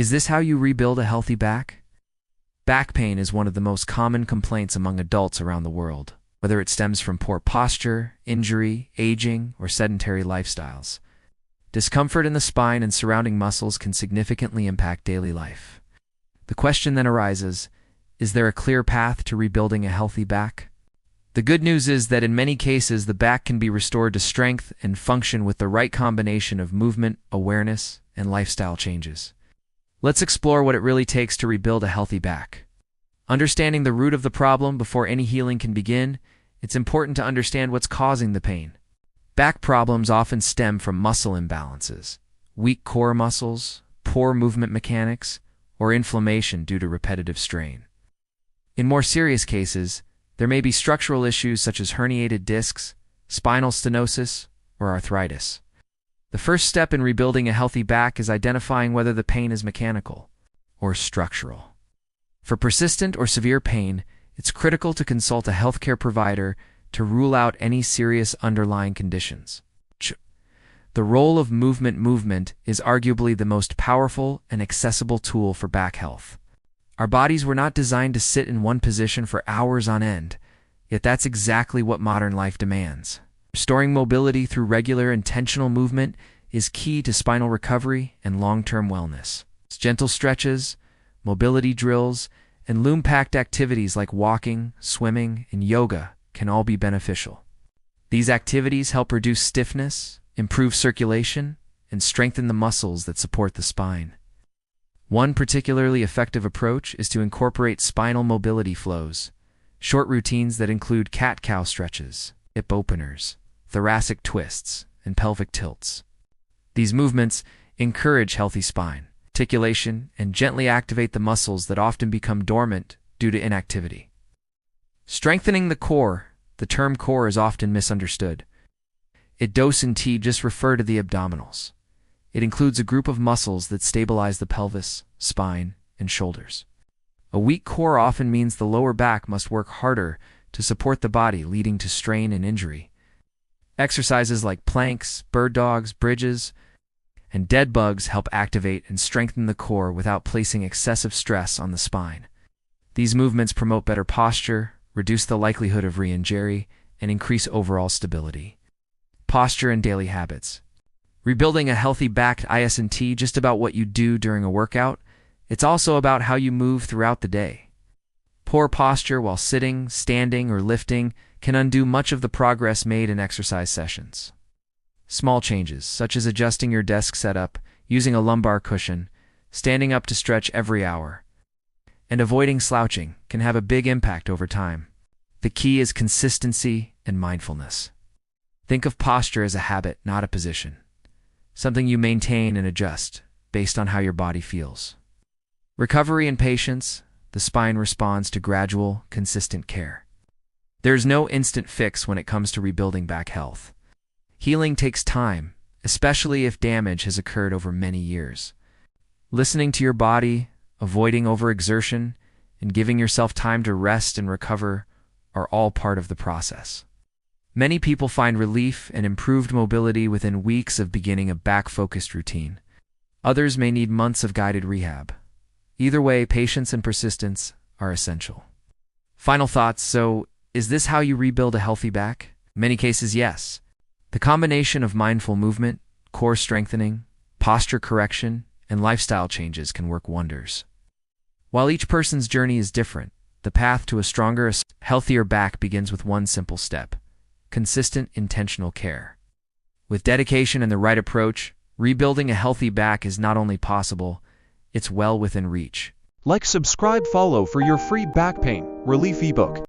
Is this how you rebuild a healthy back? Back pain is one of the most common complaints among adults around the world, whether it stems from poor posture, injury, aging, or sedentary lifestyles. Discomfort in the spine and surrounding muscles can significantly impact daily life. The question then arises, is there a clear path to rebuilding a healthy back? The good news is that in many cases, the back can be restored to strength and function with the right combination of movement, awareness, and lifestyle changes. Let's explore what it really takes to rebuild a healthy back. Understanding the root of the problem before any healing can begin, it's important to understand what's causing the pain. Back problems often stem from muscle imbalances, weak core muscles, poor movement mechanics, or inflammation due to repetitive strain. In more serious cases, there may be structural issues such as herniated discs, spinal stenosis, or arthritis. The first step in rebuilding a healthy back is identifying whether the pain is mechanical or structural. For persistent or severe pain, it's critical to consult a healthcare provider to rule out any serious underlying conditions. The role of movement is arguably the most powerful and accessible tool for back health. Our bodies were not designed to sit in one position for hours on end, yet that's exactly what modern life demands. Restoring mobility through regular, intentional movement is key to spinal recovery and long-term wellness. Gentle stretches, mobility drills, and loom-packed activities like walking, swimming, and yoga can all be beneficial. These activities help reduce stiffness, improve circulation, and strengthen the muscles that support the spine. One particularly effective approach is to incorporate spinal mobility flows, short routines that include cat-cow stretches, hip openers, thoracic twists, and pelvic tilts. These movements encourage healthy spine, articulation, and gently activate the muscles that often become dormant due to inactivity. Strengthening the core. The term core is often misunderstood. Dos and T just refer to the abdominals. It includes a group of muscles that stabilize the pelvis, spine, and shoulders. A weak core often means the lower back must work harder to support the body, leading to strain and injury. Exercises like planks, bird dogs, bridges, and dead bugs help activate and strengthen the core without placing excessive stress on the spine. These movements promote better posture, reduce the likelihood of re-injury, and increase overall stability. Posture and daily habits. Rebuilding a healthy back isn't just about what you do during a workout, it's also about how you move throughout the day. Poor posture while sitting, standing, or lifting can undo much of the progress made in exercise sessions. Small changes, such as adjusting your desk setup, using a lumbar cushion, standing up to stretch every hour, and avoiding slouching, can have a big impact over time. The key is consistency and mindfulness. Think of posture as a habit, not a position. Something you maintain and adjust based on how your body feels. Recovery and patience. The spine responds to gradual, consistent care. There's no instant fix when it comes to rebuilding back health. Healing takes time, especially if damage has occurred over many years. Listening to your body, avoiding overexertion, and giving yourself time to rest and recover are all part of the process. Many people find relief and improved mobility within weeks of beginning a back-focused routine. Others may need months of guided rehab. Either way, patience and persistence are essential. Final thoughts. So, is this how you rebuild a healthy back? In many cases, yes. The combination of mindful movement, core strengthening, posture correction, and lifestyle changes can work wonders. While each person's journey is different, the path to a stronger, healthier back begins with one simple step: consistent, intentional care. With dedication and the right approach, rebuilding a healthy back is not only possible, it's well within reach. Like, subscribe, follow for your free back pain relief ebook.